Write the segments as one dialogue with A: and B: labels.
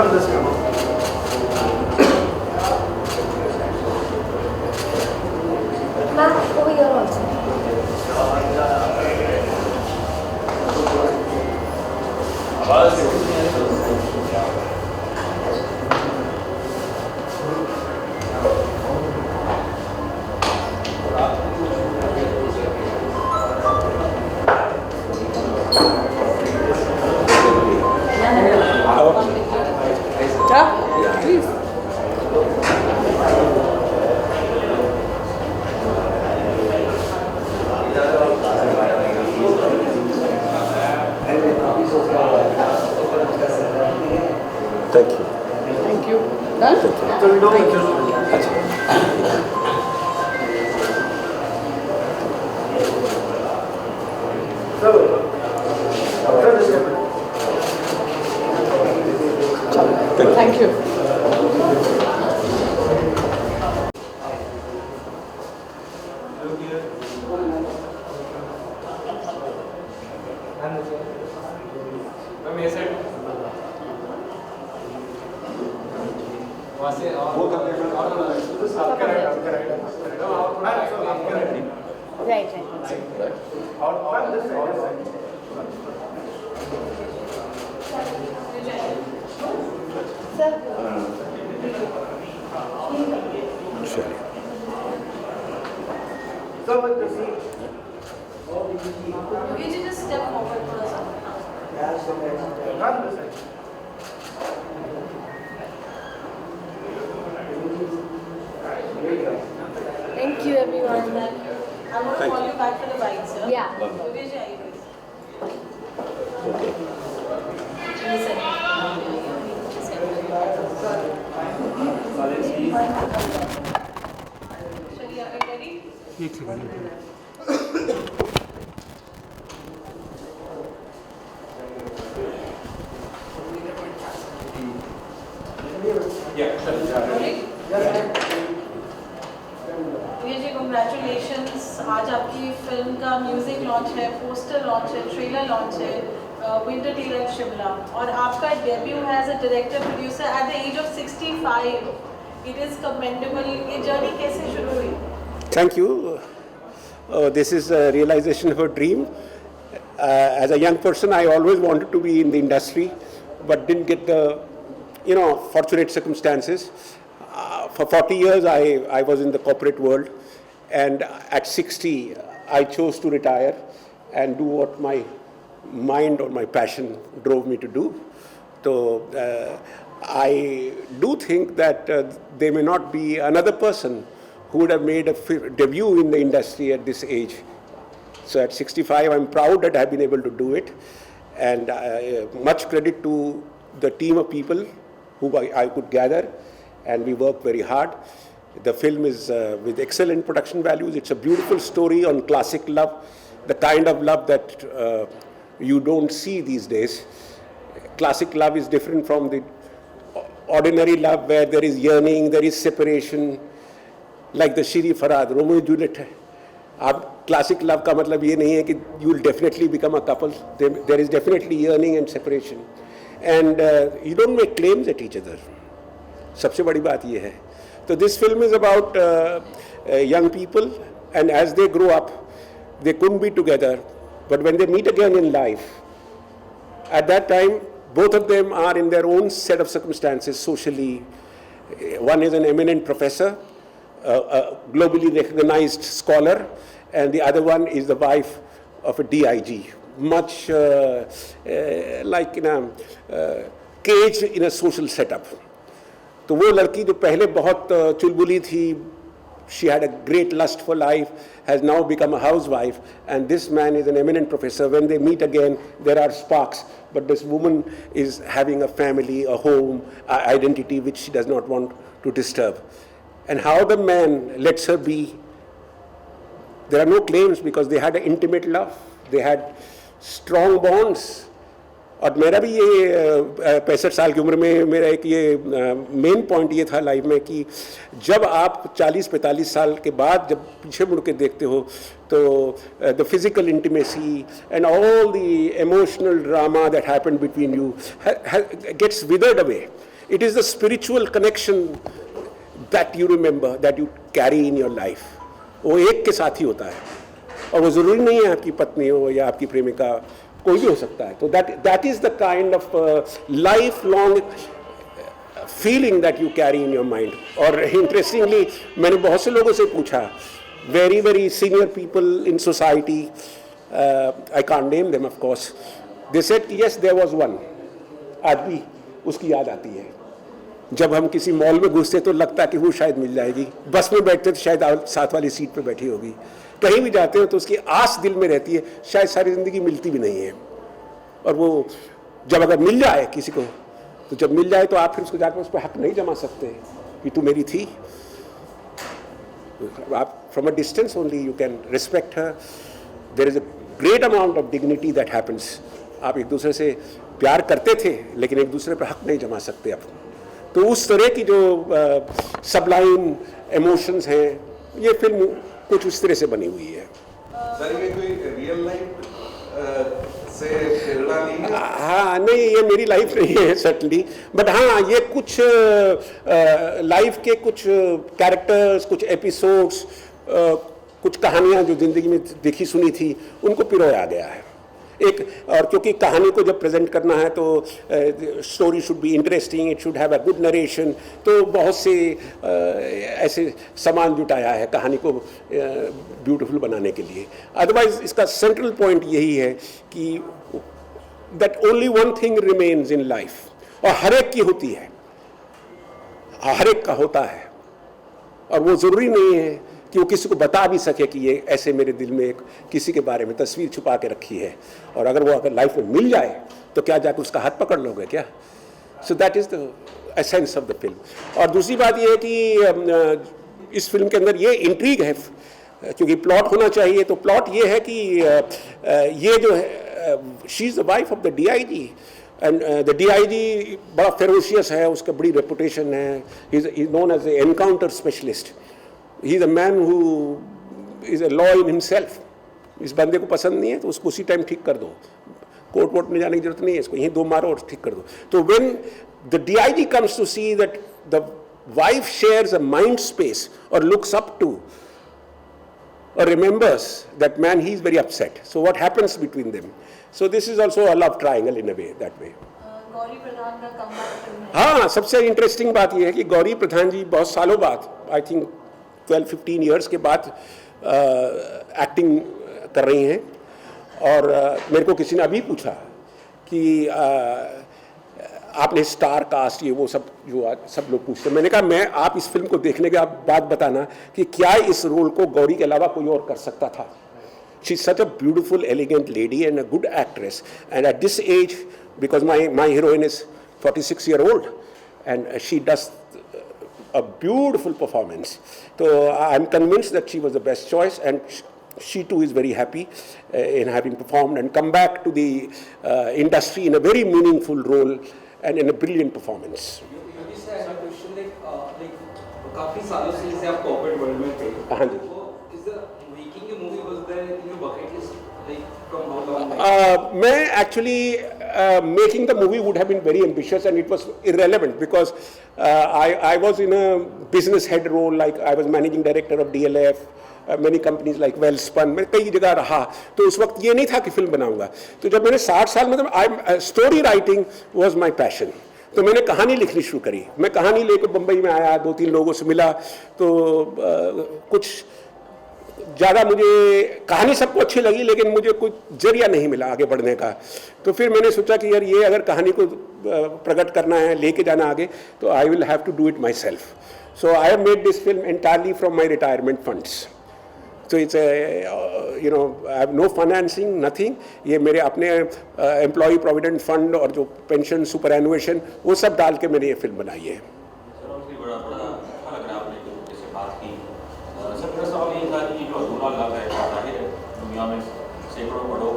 A: Run this camera.
B: Ma'am, over here also.
C: Yeah, please.
D: Thank you.
C: Thank you. Done?
A: So we don't just
C: Thank you.
B: Right, right. Sir,
D: Sure.
A: So with the seat.
E: Yogi ji just step forward थोड़ा सा.
A: Run this side.
B: thank you everyone.
E: I'm going to call you back for the bike, sir.
B: Yeah.
E: Yogi ji आइए please.
D: Okay.
E: Listen. चलिए, are you ready? जी congratulations. आज आपकी film का music launch है, poster launch है, ट्रेलर लॉन्च है, winter tale at Shimla, और आपका डेब्यू है as a director producer at the age of 65. It is commendable. ये जर्नी कैसे शुरू हुई?
D: Thank you. This is a realization of a dream. As a young person, I always wanted to be in the industry, but didn't get the, fortunate circumstances. For 40 years, I was in the corporate world, and at 60, I chose to retire and do what my mind or my passion drove me to do. So I do think that there may not be another person who would have made a debut in the industry at this age. So at 65, I'm proud that I've been able to do it, and much credit to the team of people who I could gather, and we worked very hard. The film is with excellent production values. It's a beautiful story on classic love, the kind of love that you don't see these days. Classic love is different from the ordinary love where there is yearning, there is separation, like the Shiri Farhad, Romeo and Juliet है. आप classic love का मतलब ये नहीं है कि you will definitely become a couple. There is definitely yearning and separation, and you don't make claims at each other. सबसे बड़ी बात ये है. So this film is about young people, and as they grow up, they couldn't be together, but when they meet again in life, at that time, both of them are in their own set of circumstances socially. One is an eminent professor, a globally recognized scholar, and the other one is the wife of a DIG, much like in a cage in a social setup. तो वो लड़की जो पहले बहुत चुलबुली थी, she had a great lust for life, has now become a housewife, and this man is an eminent professor. When they meet again, there are sparks, but this woman is having a family, a home, an identity which she does not want to disturb. And how the man lets her be, there are no claims because they had an intimate love, they had strong bonds. और मेरा भी ये 65 साल की उम्र में मेरा एक ये मेन पॉइंट ये था लाइफ में कि जब आप 40-45 साल के बाद जब पीछे मुड़ के देखते हो तो the physical intimacy and all the emotional drama that happened between you gets withered away, It is the spiritual connection that you remember, that you carry in your life. वो एक के साथ ही होता है, और वो ज़रूरी नहीं है आपकी पत्नी हो या आपकी प्रेमिका, कोई भी हो सकता है. तो that is the kind of lifelong feeling that you carry in your mind. और interestingly मैंने बहुत से लोगों से पूछा, very very senior people in society, I can't name them of course, they said yes there was one. आज भी उसकी याद आती है. जब हम किसी मॉल में घुसते तो लगता है कि वो शायद मिल जाएगी, बस में बैठते तो शायद साथ वाली सीट पे बैठी होगी, कहीं भी जाते हो तो उसकी आस दिल में रहती है, शायद सारी ज़िंदगी मिलती भी नहीं है. और वो जब अगर मिल जाए किसी को, तो जब मिल जाए तो आप फिर उसको जाकर उस पर हक नहीं जमा सकते कि तू मेरी थी. आप from a distance only you can respect her. There is a great amount of dignity that happens. आप एक दूसरे से प्यार करते थे लेकिन एक दूसरे पर हक नहीं जमा सकते अब. तो उस तरह की जो सबलाइन इमोशंस हैं, ये फिल्म कुछ उस तरह से बनी हुई है.
F: सर ये कोई रियल लाइफ से प्रेरणा ली है?
D: हाँ, नहीं ये मेरी लाइफ नहीं है सर्टनली, बट हाँ ये कुछ लाइफ के कुछ कैरेक्टर्स, कुछ एपिसोड्स, कुछ कहानियाँ जो ज़िंदगी में देखी सुनी थी, उनको पिरोया गया है एक. और क्योंकि कहानी को जब प्रेजेंट करना है तो story should be interesting, it should have a good narration, तो बहुत से ऐसे सामान जुटाया है कहानी को ब्यूटीफुल बनाने के लिए. अदरवाइज इसका सेंट्रल पॉइंट यही है कि that only one thing remains in life, और हर एक की होती है, हर एक का होता है, और वो ज़रूरी नहीं है कि वो किसी को बता भी सके कि ये ऐसे मेरे दिल में एक किसी के बारे में तस्वीर छुपा के रखी है, और अगर वो अगर लाइफ में मिल जाए तो क्या जाकर उसका हाथ पकड़ लोगे क्या? So that is the essence of the film. और दूसरी बात ये है कि इस फिल्म के अंदर ये इंट्रीग है, क्योंकि प्लॉट होना चाहिए, तो प्लॉट ये है कि ये जो है, she is the wife of the DIG, and the DIG बड़ा फेरोशियस है, उसका बड़ी रेपुटेशन है, is known as a encounter specialist. He is a man who is a law in himself. इस बंदे को पसंद नहीं है तो उसको उसी टाइम ठीक कर दो, कोर्ट वोट में जाने की जरूरत नहीं है, इसको यहीं दो मारो और ठीक कर दो. तो when the DIG comes to see that the wife shares a mind space or looks up to or remembers that man, he is very upset. So what happens between them? So this is also a love triangle in a way, that way.
E: Gauri प्रधान का comeback film है.
D: हाँ, सबसे interesting बात यह है कि गौरी प्रधान जी बहुत सालों बाद, आई थिंक 12-15 ईयर्स के बाद एक्टिंग कर रही हैं. और मेरे को किसी ने अभी पूछा कि आपने स्टार कास्ट, ये वो सब जो आज सब लोग पूछते हैं. मैंने कहा मैं, आप इस फिल्म को देखने के बाद बताना कि क्या इस रोल को गौरी के अलावा कोई और कर सकता था. She is such a beautiful elegant lady and a good actress, and at this age, because my heroine is 46 year old and she does a beautiful performance. So I'm convinced that she was the best choice, and she too is very happy in having performed and come back to the industry in a very meaningful role and in a brilliant performance.
G: काफी सालों से जैसे आप corporate world में थे,
D: हाँ जी.
G: Is the making a movie was there in your bucket list? Like from how long?
D: मैं actually making the movie would have been very ambitious and it was irrelevant because I was in a business head role, like I was managing director of DLF, many companies like Welspun, मैं कई जगह रहा. तो उस वक्त ये नहीं था कि फिल्म बनाऊंगा. तो जब मैंने 60 साल मतलब story writing was my passion, तो मैंने कहानी लिखनी शुरू करी. मैं कहानी लेकर बम्बई में आया, 2-3 लोगों से मिला, तो कुछ ज़्यादा मुझे कहानी सबको अच्छी लगी लेकिन मुझे कोई जरिया नहीं मिला आगे बढ़ने का. तो फिर मैंने सोचा कि यार ये अगर कहानी को प्रकट करना है, लेके जाना आगे, तो I will have to do it myself. So I have made this film entirely from my retirement funds. So it's I have no financing, nothing. ये मेरे अपने एम्प्लॉय प्रोविडेंट फंड और जो पेंशन सुपरएनुएशन वो सब डाल के मैंने ये फिल्म बनाई है.
H: बड़ा अच्छा लग रहा है आपने जो जैसे बात की. सबका सवाल ये था कि जो अधूरा लाभ है, जाहिर है दुनिया में सैकड़ों करोड़ों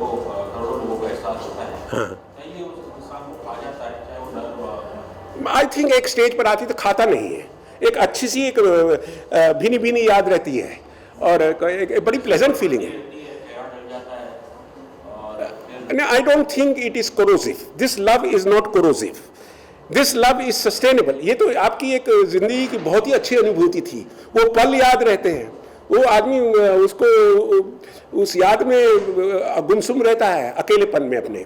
H: लोगों को एहसास होता है.
D: हाँ.
H: ये इंसान को खा जाता है, चाहे वो डर.
D: आई थिंक एक स्टेज पर आती तो खाता नहीं है. एक अच्छी सी एक भीनी भीनी याद रहती है और एक बड़ी प्लेजेंट फीलिंग है. I don't think it is corrosive. This love is not corrosive. This love is sustainable. ये तो आपकी एक जिंदगी की बहुत ही अच्छी अनुभूति थी। वो पल याद रहते हैं, वो आदमी उसको उस याद में गुमसुम रहता है अकेलेपन में अपने।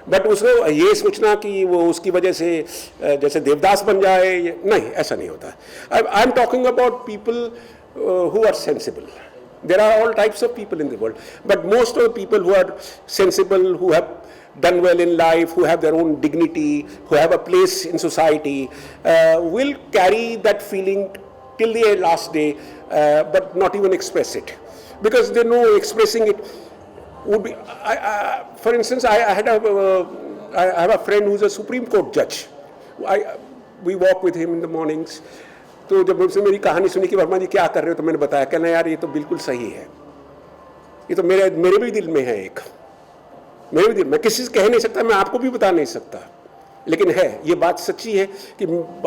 D: बट उसको ये सोचना कि वो उसकी वजह से जैसे देवदास बन जाए, नहीं, ऐसा नहीं होता। I am talking about people who are sensible. There are all types of people in the world, but most of the people who are sensible, who have done well in life, who have their own dignity, who have a place in society, will carry that feeling till the last day, but not even express it, because they know expressing it would be. For instance, I have a friend who's a Supreme Court judge. We walk with him in the mornings. तो जब उसने मेरी कहानी सुनी कि वर्मा जी क्या कर रहे हो, तो मैंने बताया, कहना यार ये तो बिल्कुल सही है, ये तो मेरे भी दिल में है, एक मेरे भी दिल, मैं किसी से कह नहीं सकता, मैं आपको भी बता नहीं सकता, लेकिन है, ये बात सच्ची है कि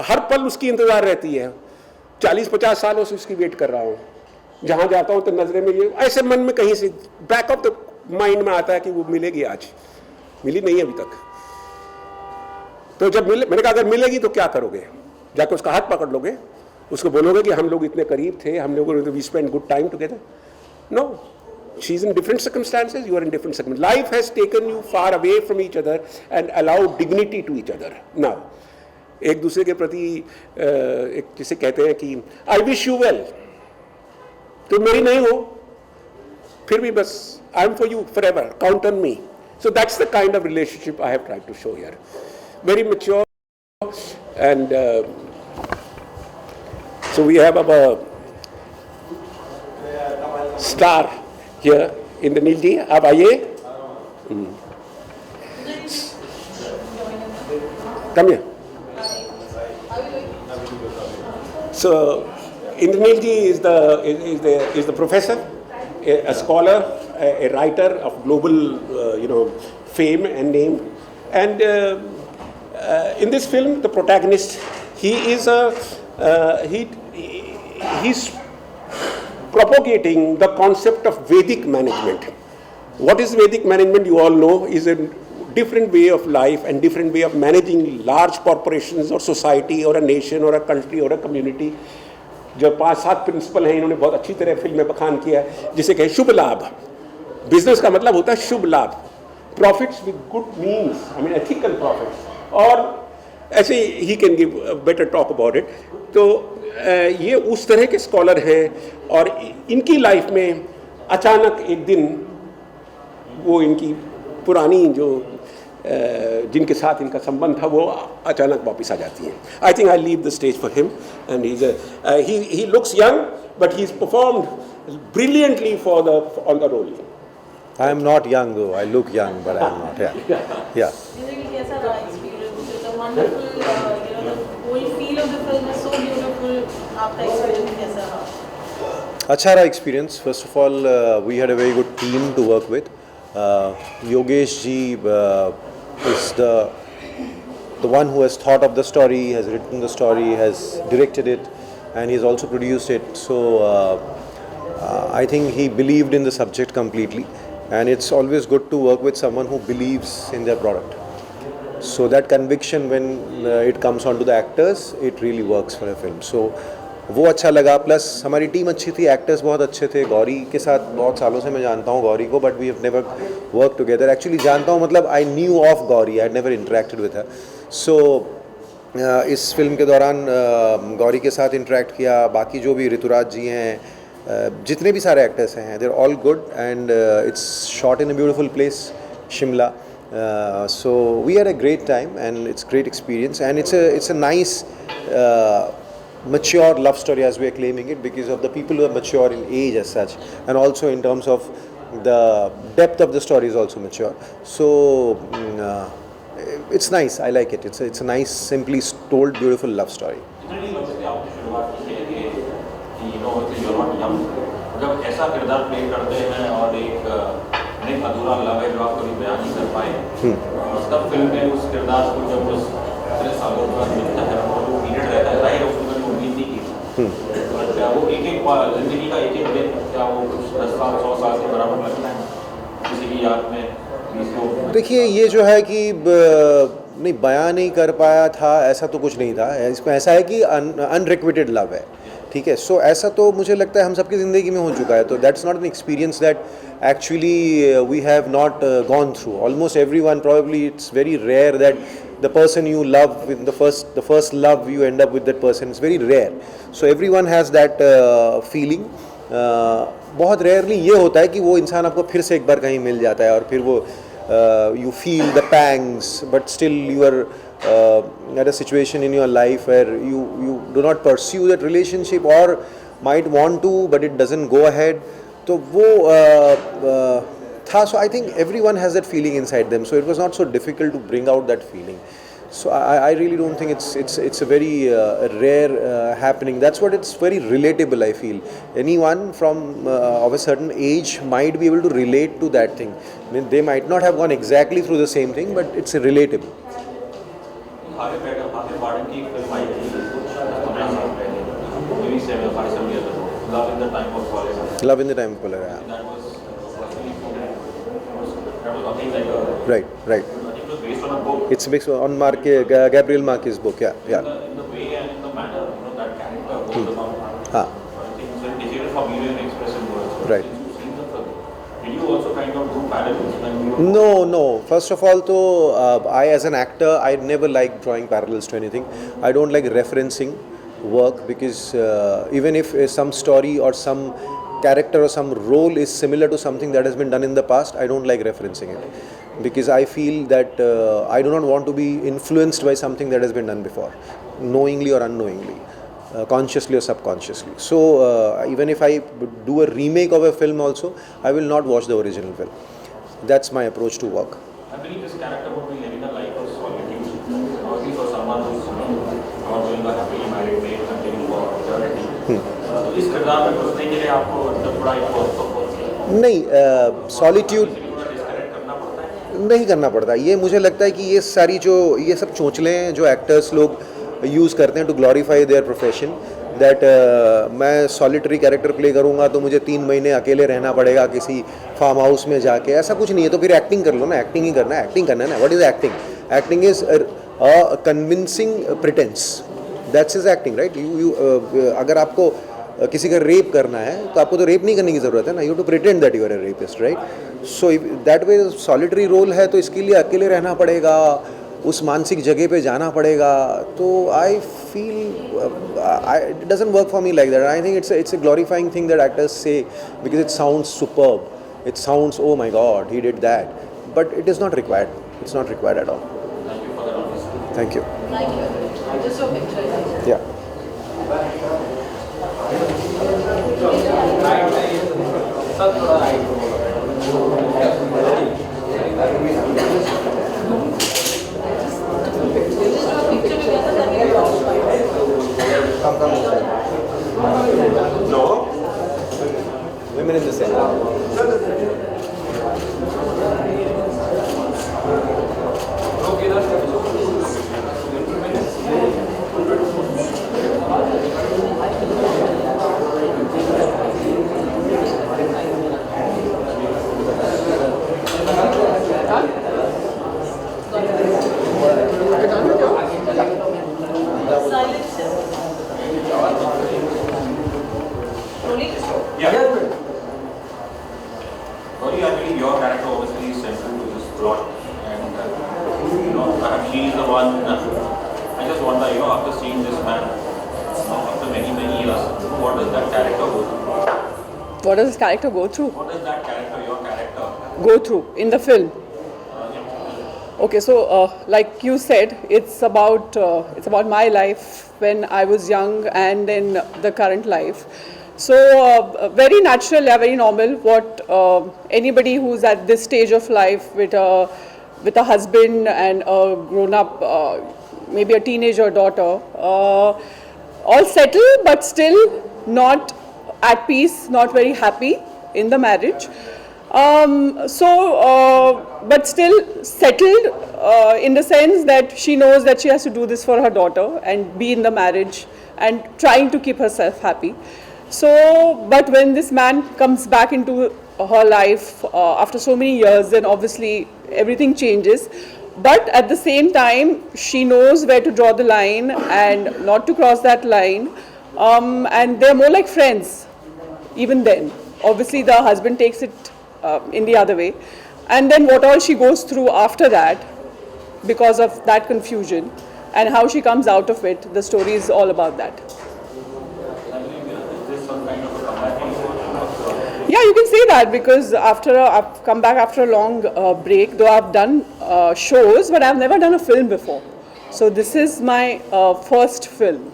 D: हर पल उसकी इंतजार रहती है। 40-50 सालों से उसकी वेट कर रहा हूँ। जहाँ जाता हूँ तो नजरे में ये ऐसे मन में कहीं से बैक ऑफ द माइंड में आता है कि वो मिलेगी, आज मिली नहीं अभी तक। तो जब मैंने कहा अगर मिलेगी तो क्या करोगे? जाकर उसका हाथ पकड़ लोगे, उसको बोलोगे कि हम लोग इतने करीब थे, हम लोगों ने we spend good time together? No, she is in different circumstances, you are in different circum. Life has taken you far away from each other and allowed dignity to each other. Now एक दूसरे के प्रति एक जिसे कहते हैं कि I wish you well, तुम मेरी नहीं हो फिर भी बस I am for you forever, count on me. So that's the kind of relationship I have tried to show here, very mature and so we have our star here in the Nilji. आप आइए, come here. So Indra Nilji is the professor, a scholar, a writer of global fame and name, and in this film, the protagonist, he's propagating the concept of Vedic management. What is Vedic management? You all know, is a different way of life and different way of managing large corporations or society or a nation or a country or a community. जो 5-7 principal हैं, इन्होंने बहुत अच्छी तरह film में बखान किया है, जिसे कहे शुभ लाभ। बिजनेस का मतलब होता है शुभ लाभ, profits with good means, I mean ethical profits, और ऐसे he can give better talk about it. तो ये उस तरह के स्कॉलर हैं, और इनकी लाइफ में अचानक एक दिन वो इनकी पुरानी जो जिनके साथ इनका संबंध था वो अचानक वापस आ जाती हैं। I think I leave the stage for him, and he looks young but he is performed brilliantly on the role.
I: I am not young though. I look young, but I am not. Yeah.
E: कैसा रहा experience? It's a wonderful, the whole feel of the film is so beautiful. आपका experience कैसा रहा?
I: अच्छा रहा experience. First of all, we had a very good team to work with. Yogesh ji is the one who has thought of the story, has written the story, has directed it, and he's also produced it. So I think he believed in the subject completely. And it's always good to work with someone who believes in their product. So that conviction, when it comes onto the actors, it really works for a film. So वो अच्छा लगा, plus हमारी team अच्छी थी, actors बहुत अच्छे थे। गौरी के साथ बहुत सालों से मैं जानता हूँ गौरी को, but we have never work together. Actually जानता हूँ मतलब I knew of Gauri, I never interacted with her. So इस फिल्म के दौरान गौरी के साथ इंटरेक्ट किया, बाकी जो भी ऋतुराज जी हैं, जितने भी सारे एक्टर्स हैं, they're all good, and it's shot in a beautiful place, Shimla. So we had a great time, and it's great experience, and it's a nice mature love story as we are claiming it, because of the people who are mature in age as such, and also in terms of the depth of the story is also mature. So it's nice. I like it. It's a nice, simply told, beautiful love story.
H: जब ऐसा किरदार play करते हैं और एक अधूरा love है जो आप कभी बयान नहीं कर पाए, तब फिल्म में उस किरदार को जब उस इतने सालों बाद मिलता है और वो पीरियड रहता है, जाहिर है उसमें मैंने उम्मीद नहीं की, बट वो एक जिंदगी का एक दिन, क्या वो कुछ 10 साल 100 साल के बराबर लगता है किसी की याद में?
I: देखिए, ये जो है कि नहीं बयां नहीं कर पाया था ऐसा तो कुछ नहीं था. इसमें ऐसा है कि अनरिक्विटेड लव है, ठीक है. सो ऐसा तो मुझे लगता है हम सबकी ज़िंदगी में हो चुका है. तो that's not an experience that actually we have not gone through. Almost everyone, probably it's very rare that the person you love in the first love you end up with that person. It's very rare. So everyone has that feeling. बहुत rarely ये होता है कि वो इंसान आपको फिर से एक बार कहीं मिल जाता है और फिर वो you feel the pangs, but still you are at a situation in your life where you do not pursue that relationship or might want to, but it doesn't go ahead. तो वो था. So I think everyone has that feeling inside them. So it was not so difficult to bring out that feeling. So I really don't think it's a very rare happening. That's what it's very relatable. I feel anyone from of a certain age might be able to relate to that thing. I mean, they might not have gone exactly through the same thing, but it's relatable.
H: Love in the Time of Cholera.
I: Love in the Time of Cholera.
H: That was nothing like a.
I: Right.
H: I think it was based on a book.
I: It's based on Gabriel Marquez's book. Yeah.
H: In the way and in the manner, that character goes about.
I: Ah.
H: I think it's very difficult for me to express in words.
I: Right.
H: Since you've seen the film, did you also kind of do parallels when you were?
I: No. First of all, I as an actor, I never like drawing parallels to anything. I don't like referencing work because even if some story or some character or some role is similar to something that has been done in the past, I don't like referencing it because I feel that I do not want to be influenced by something that has been done before, knowingly or unknowingly, consciously or subconsciously. So even if I do a remake of a film also, I will not watch the original film. That's my approach to work.
H: I believe this character would be living a life of solitude, probably for someone who's not doing a happily married way, continuing for eternity. इस किरदार में घुसने के लिए आपको थोड़ा
I: नहीं, solitude नहीं करना पड़ता. ये मुझे लगता है कि ये सारी जो ये सब चोंचलें हैं जो एक्टर्स लोग यूज़ करते हैं to glorify their profession, that मैं सॉलिटरी कैरेक्टर प्ले करूँगा तो मुझे 3 महीने अकेले रहना पड़ेगा किसी फार्म हाउस में जाके. ऐसा कुछ नहीं है. तो फिर एक्टिंग कर लो ना. एक्टिंग ही करना है. एक्टिंग करना है ना. What is acting? Acting is convincing pretence. That's is acting, right? अगर आपको किसी का रेप करना है तो आपको तो रेप नहीं करने की ज़रूरत है ना. You to pretend that you are a rapist, right? So that way solitary role है तो इसके लिए अकेले रहना पड़ेगा, उस मानसिक जगह पे जाना पड़ेगा. तो I feel it doesn't work for me like that. I think it's a glorifying thing that actors से because it sounds superb. It sounds, oh my God, he did that. But it is not required. It's not required at all. Thank you.
E: Thank you. Just your picture.
I: Yeah.
D: No?
I: Women in the center.
H: Gauri, I believe your character obviously is central to this plot, and perhaps she is the one. I just wonder, after seeing this man, after many years, what does that character go through?
C: What does this character go through?
H: What does that character, your character,
C: Go through in the film. Okay, so like you said, it's about my life when I was young and then the current life. So very natural, yeah, very normal. What anybody who's at this stage of life with a husband and a grown-up, maybe a teenager daughter, all settled but still not at peace, not very happy in the marriage. But still settled in the sense that she knows that she has to do this for her daughter and be in the marriage and trying to keep herself happy. So, but when this man comes back into her life after so many years, then obviously everything changes. but at the same time, she knows where to draw the line and not to cross that line. And they're more like friends, even then. Obviously, the husband takes it in the other way. And then what all she goes through after that, because of that confusion, and how she comes out of it, the story is all about that. Yeah, you can say that, because I've come back after a long break, though I've done shows, but I've never done a film before. So this is my first film.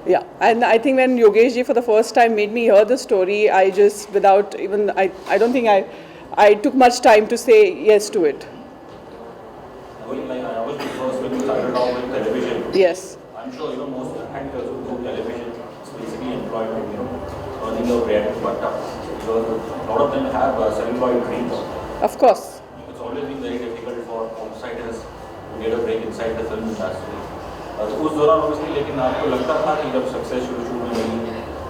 C: Yeah, and I think when Yogesh ji for the first time made me hear the story, I just, without even, I don't think I took much time to say yes to it.
H: I always because when you started off with television,
C: Yes.
H: I'm sure most actors who do television is basically employment, earning your bread and butter. Because a lot of them have celluloid dreams.
C: Of course.
H: It's always been very difficult for outsiders to get a break inside the film industry. तो उस दौरान obviously लेकिन आपको लगता था कि जब success शुरू में मिली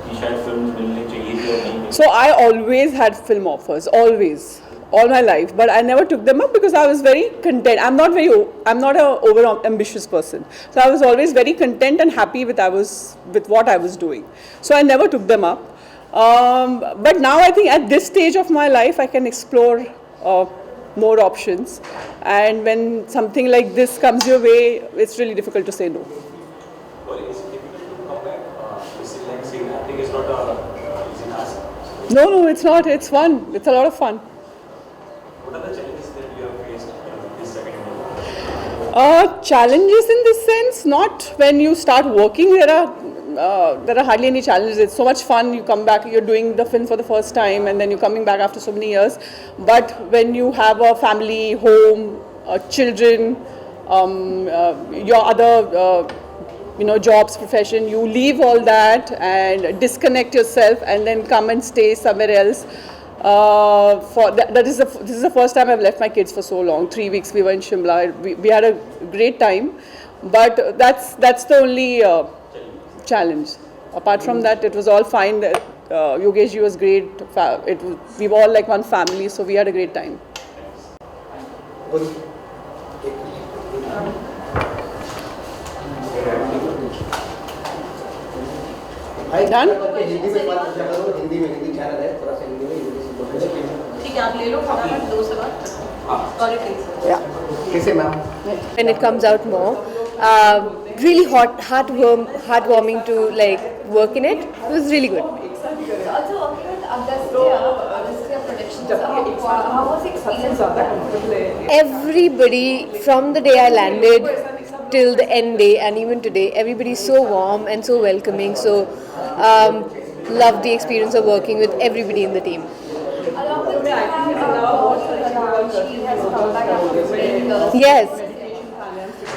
H: कि शायद films मिलनी चाहिए थी और नहीं मिली.
C: So I always had film offers, always, all my life, but I never took them up because I was very content. I'm not an over ambitious person, so I was always very content and happy with what I was doing. So I never took them up. But now I think at this stage of my life I can explore more options, and when something like this comes your way, it's really difficult to say no.
G: Well, is it difficult to come back? Like saying acting is not a easy task.
C: No, it's not. It's fun. It's a lot of fun.
G: What are the challenges that you have faced in this second movie?
C: Challenges in this sense, not when you start working. There are hardly any challenges. It's so much fun. You come back, you're doing the film for the first time, and then you're coming back after so many years. But when you have a family, home, children, your other jobs, profession, you leave all that and disconnect yourself and then come and stay somewhere else. This is the first time I've left my kids for so long. 3 weeks we were in Shimla. We had a great time, but that's the only challenge. Apart from that, it was all fine. Yogesh ji was great. We were all like one family, so we had a great time. Done?
E: ठीक है आप ले लो फटाफट 2 सवाल sorry please
A: Yeah. कैसे ma'am?
B: When it comes out more, really heartwarming to like work in it. It was really good.
J: Also working with Agastya Productions, how was the experience?
B: Everybody, from the day I landed till the end day and even today, everybody is so warm and so welcoming. So loved the experience of working with everybody in the team.
J: Along with that, she has come back after 15 years.
B: Yes.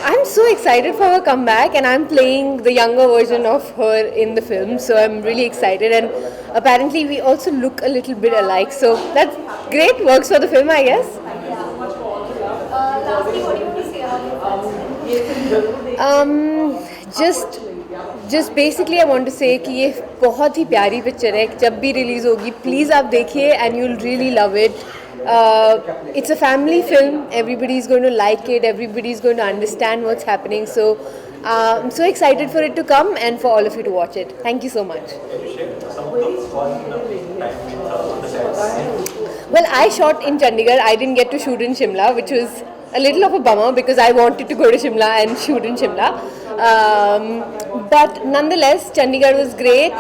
B: I'm so excited for her comeback, and I'm playing the younger version of her in the film, so I'm really excited. And apparently we also look a little bit alike, so that's great. Works for the film, I guess.
J: Lastly, what do you want to say about your films?
B: Just basically I want to say कि ये बहुत ही प्यारी picture है. जब भी release होगी please आप देखिए and you'll really love it. It's a family film. Everybody is going to like it. Everybody is going to understand what's happening. So I'm so excited for it to come and for all of you to watch it. Thank you so much. Well, I shot in Chandigarh. I didn't get to shoot in Shimla, which was a little of a bummer because I wanted to go to Shimla and shoot in Shimla. But nonetheless, Chandigarh was great.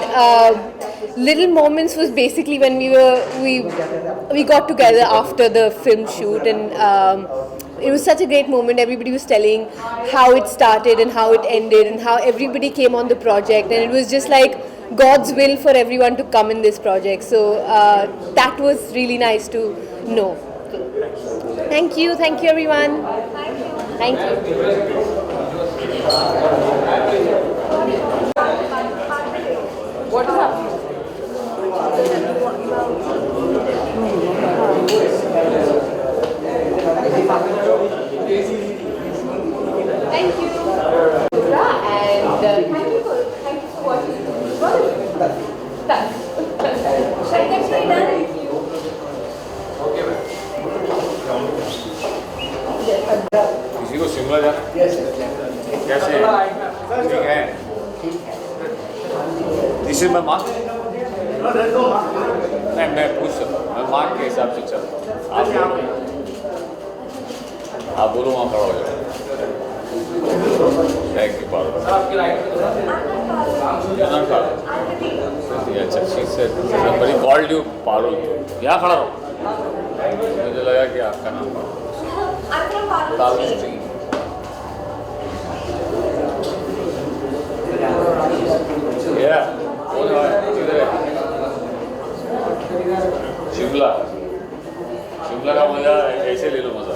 B: Little Moments was basically when we got together after the film shoot, and it was such a great moment. Everybody was telling how it started and how it ended and how everybody came on the project, and it was just like God's will for everyone to come in this project. So that was really nice to know. Thank you everyone. Thank you.
C: What is happening?
B: Thank you. And thank you for watching. Done.
J: Shall I get you done?
G: Okay, ma'am.
H: This is my mark. नहीं, मैं पूछ सकता हूँ, मैं mark के हिसाब से चल रहा हूँ। आप बोलो वहाँ खड़ा हो जाओ। Thank you Parul. अच्छा, she said somebody called you Parul. यहाँ खड़ा रहो। मुझे लगा कि आपका नाम तालुश्री। कौन है? किधर है? शिमला। शिमला का मजा ऐसे ले लो मजा।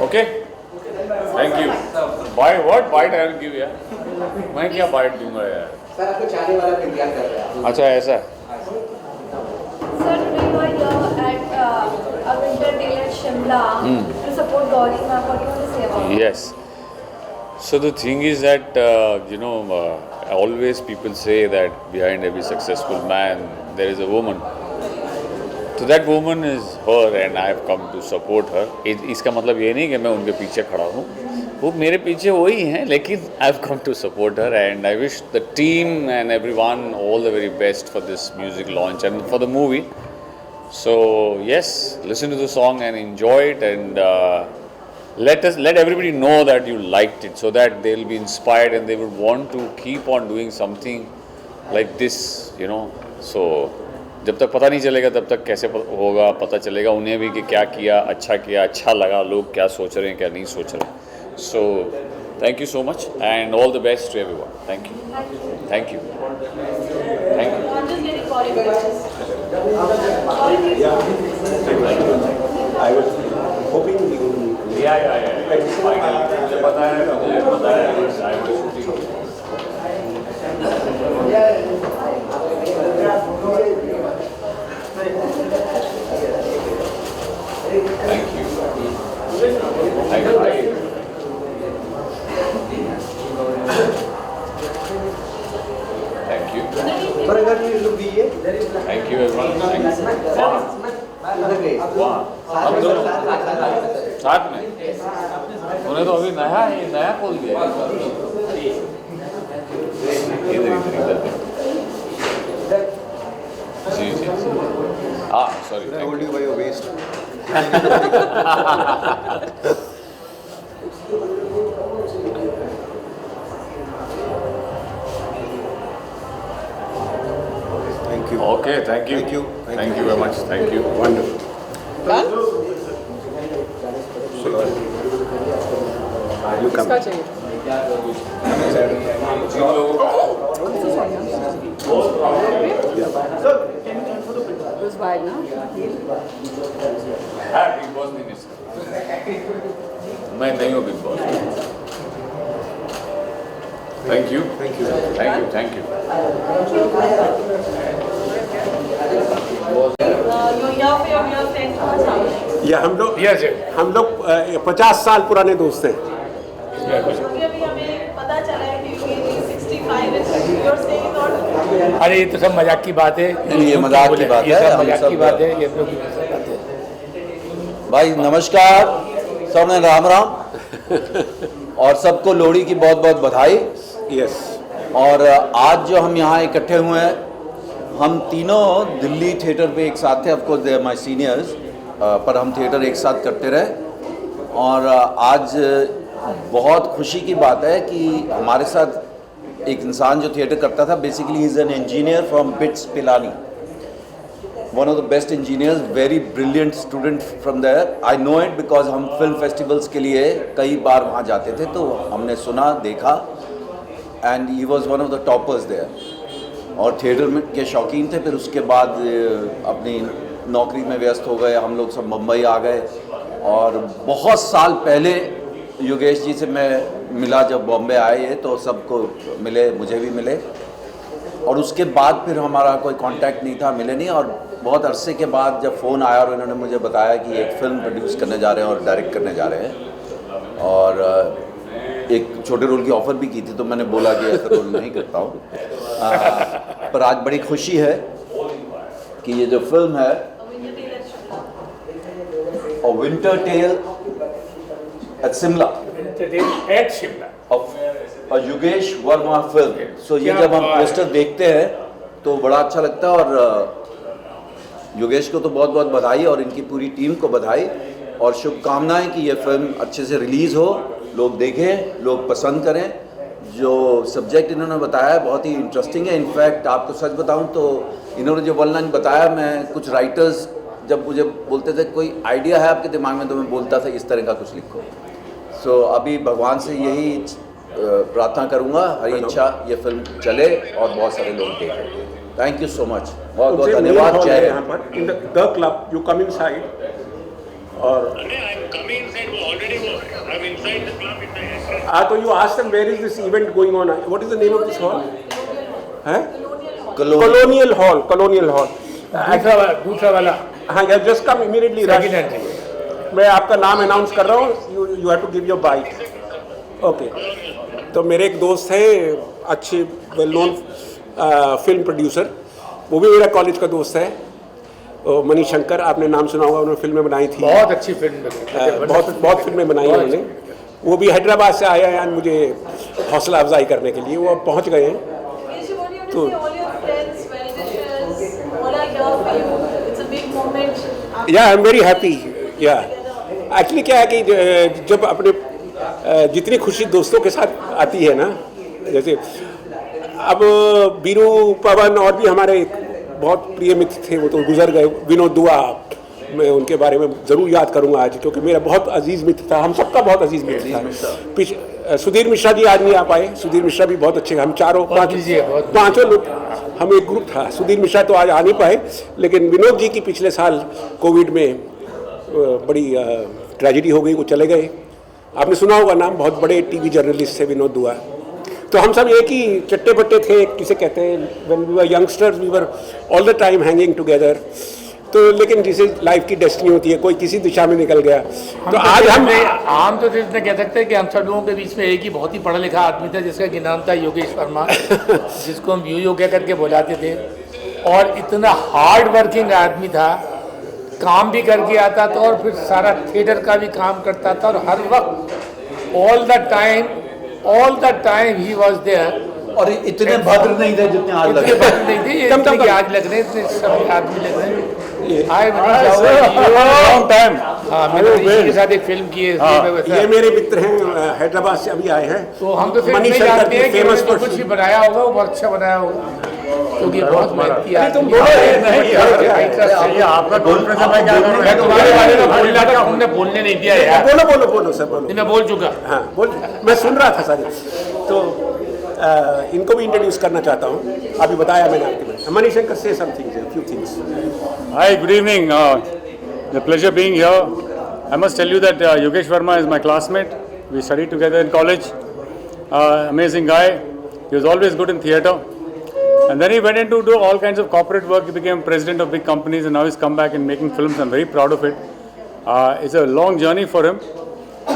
H: Okay, thank you. Bye what? Byte I will give यार। मैं क्या बाइट दूंगा यार?
A: सर आपको चाय वाला तैयार कर रहे हैं।
H: अच्छा ऐसा।
J: Sir, today you are here at a winter day at Shimla to support Gauri ma'am. What do you want to say about it?
H: Yes. So the thing is that always people say that behind every successful man there is a woman. So that woman is her and I have come to support her. इसका मतलब ये नहीं कि मैं उनके पीछे खड़ा हूँ, वो मेरे पीछे वही हैं, लेकिन I have come to support her and I wish the team and everyone all the very best for this music launch and for the movie. So yes, listen to the song and enjoy it and let everybody know that you liked it so that they will be inspired and they would want to keep on doing something like this, you know. So जब तक पता नहीं चलेगा तब तक कैसे होगा, पता चलेगा उन्हें भी कि क्या किया, अच्छा लगा, लोग क्या सोच रहे हैं, क्या नहीं सोच रहे हैं. So thank you so much and all the best to everyone. Thank you. Thank you. Thank you.
E: I'm just getting choreographed.
D: I was hoping you would.
H: Yeah. मुझे पता है. I was shooting. Thank you. Thank you. Thank you. Thank you everyone. Thank you. हम दोनों साथ में. उन्हें तो अभी नया खोल दिया. इधर. जी. Sorry.
I: I hold you by your waist. Thank you.
H: Okay, thank you. Thank you very much. Thank you. Wonderful.
C: You come. किसका चाहिए? This bag ना?
H: Big Boss नहीं मिस कर. मैं नहीं हूँ Big Boss. Thank you.
E: You're here for your real friend Thomas.
D: या हम लोग 50 साल पुराने दोस्त हैं.
E: क्योंकि अभी हमें पता चला है कि ये 65 is you're saying not.
K: अरे ये तो सब मजाक की बात है.
I: ये मजाक की बात है.
K: मजाक की बात है. ये तो
I: भाई नमस्कार, सबने राम और सबको लोहड़ी की बहुत बहुत बधाई.
D: यस.
I: और आज जो हम यहाँ इकट्ठे हुए हैं, हम तीनों दिल्ली थिएटर पे एक साथ थे. Of course they are my seniors, पर हम थिएटर एक साथ करते रहे. और आज बहुत खुशी की बात है कि हमारे साथ एक इंसान जो थिएटर करता था, basically he is an engineer from BITS Pilani, one of the best engineers, very brilliant student from there. I know it because हम फिल्म फेस्टिवल्स के लिए कई बार वहाँ जाते थे, तो हमने सुना, देखा, and he was one of the toppers there. और थिएटर में के शौकीन थे. फिर उसके बाद अपनी नौकरी में व्यस्त हो गए. हम लोग सब मुंबई आ गए. और बहुत साल पहले योगेश जी से मैं मिला, जब बॉम्बे आए ये, तो सबको मिले, मुझे भी मिले. और उसके बाद फिर हमारा कोई कांटेक्ट नहीं था, मिले नहीं. और बहुत अरसे के बाद जब फ़ोन आया और इन्होंने मुझे बताया कि एक फ़िल्म प्रोड्यूस करने जा रहे हैं और डायरेक्ट करने जा रहे हैं, और एक छोटे रोल की ऑफ़र भी की थी, तो मैंने बोला कि ऐसा रोल नहीं करता हूँ. पर आज बड़ी खुशी है कि ये जो फिल्म है
L: A Winter Tale at Shimla.
K: At Shimla
L: Of a Yogesh Verma film. So ये जब हम पोस्टर देखते हैं तो बड़ा अच्छा लगता है और योगेश को तो बहुत बहुत बधाई और इनकी पूरी टीम को बधाई और शुभकामनाएं कि ये फिल्म अच्छे से रिलीज़ हो, लोग देखें, लोग पसंद करें। जो सब्जेक्ट इन्होंने बताया है बहुत ही इंटरेस्टिंग है। इनफैक्ट आपको सच बताऊं तो इन्होंने जो वन लाइन बताया, मैं कुछ राइटर्स जब मुझे बोलते थे कोई आइडिया है आपके दिमाग में, तो मैं बोलता था इस तरह का कुछ लिखो। सो अभी भगवान से यही प्रार्थना करूंगा, हरी इच्छा ये फिल्म चले और बहुत सारे लोग देखें। थैंक यू सो मच, बहुत बहुत धन्यवाद। जय
D: यहाँ पर in the club you come inside और तो you ask them where is this event going on? What is the name of this hall? हैं? Colonial Hall. Colonial Hall.
K: दूसरा वाला
D: हाँ, you just come immediately. मैं आपका नाम अनाउंस कर रहा हूँ. You have to give your bite. Okay. तो मेरे एक दोस्त है, अच्छे वेल नोन फिल्म प्रोड्यूसर, वो भी मेरा कॉलेज का दोस्त है, मनीष शंकर। आपने नाम सुना होगा, उन्होंने फिल्में बनाई थी,
K: बहुत अच्छी फिल्म,
D: बहुत फिल्में बनाई हैं उन्होंने। वो भी हैदराबाद से आए हैं मुझे हौसला अफजाई करने के लिए, वो अब पहुंच गए हैं। तो या आई एम वेरी हैप्पी। या एक्चुअली क्या है कि जब अपने जितनी खुशी दोस्तों के साथ आती है ना, जैसे अब बीरू, पवन और भी हमारे बहुत प्रिय मित्र थे, वो तो गुजर गए। विनोद दुआ, मैं उनके बारे में ज़रूर याद करूंगा आज, क्योंकि मेरा बहुत अजीज़ मित्र था, हम सबका बहुत अजीज़ मित्र था। सुधीर मिश्रा जी आज नहीं आ पाए। सुधीर मिश्रा भी बहुत अच्छे, हम पाँचों लोग, हम एक ग्रुप था। सुधीर मिश्रा तो आज आ नहीं पाए, लेकिन विनोद जी की पिछले साल कोविड में बड़ी ट्रेजेडी हो गई, वो चले गए। आपने सुना होगा नाम, बहुत बड़े टीवी जर्नलिस्ट थे विनोद दुआ। तो हम सब एक ही चट्टे बट्टे थे, किसे कहते हैं, when we were youngsters we were all the time hanging together. तो लेकिन जिसे लाइफ की डेस्टिनी होती है, कोई किसी दिशा में निकल गया। तो आज
K: हम तो इतना कह सकते हैं कि हम सब लोगों के बीच में एक ही बहुत ही पढ़ा लिखा आदमी था, जिसका कि नाम था योगेश वर्मा, जिसको हम यू कह करके बुलाते थे। और इतना हार्ड वर्किंग आदमी था, काम भी करके आता था और फिर सारा थिएटर का भी काम करता था, और हर वक्त all the time he was there.
L: और इतने भद्र नहीं थे जितने आज लग रहे हैं।
K: आज लग रहे हैं, इतने सब आदमी लग रहे हैं। मैंने के साथ एक फिल्म की है।
D: ये मेरे मित्र हैं, हैदराबाद से अभी आए हैं।
K: तो हम तो फिर नहीं जानते हैं कि उन्होंने कुछ भी बनाया होगा, वो बहुत अच्छा बनाया होगा, क्योंकि बहुत मेहनती आदमी है। आपका मैं तुम्हारे बारे में बोल रहा था, तुमने बोलने नहीं दिया यार।
D: बोलो सर, बोलो।
K: मैं बोल चुका।
D: हाँ बोल, मैं सुन रहा था सारी। तो इनको भी इंट्रोड्यूस करना चाहता हूँ। अभी बताया मैंने आपके। मनीष शंकर, से something, few things.
M: Hi, good evening. The pleasure being here. I must tell you that Yogesh Verma is my classmate. We studied together in college. Amazing guy. He was always good in theatre. And then he went into do all kinds of corporate work. He became president of big companies, and now he's come back and making films. I'm very proud of it. It's a long journey for him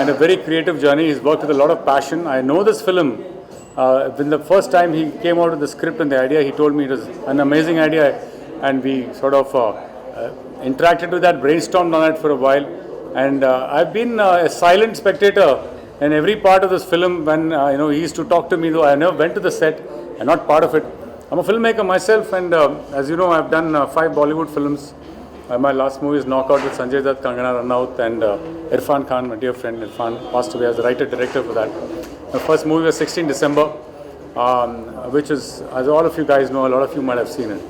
M: and a very creative journey. He's worked with a lot of passion. I know this film. When the first time he came out with the script and the idea, he told me it was an amazing idea, and we sort of interacted with that, brainstormed on it for a while, and I've been a silent spectator in every part of this film. When he used to talk to me, though I never went to the set and not part of it. I'm a filmmaker myself, and as you know, I've done 5 Bollywood films. My last movie is Knockout with Sanjay Dutt, Kangana Ranaut, and Irfan Khan, my dear friend Irfan, passed away as the writer-director for that. My first movie was 16 December, which is, as all of you guys know, a lot of you might have seen it.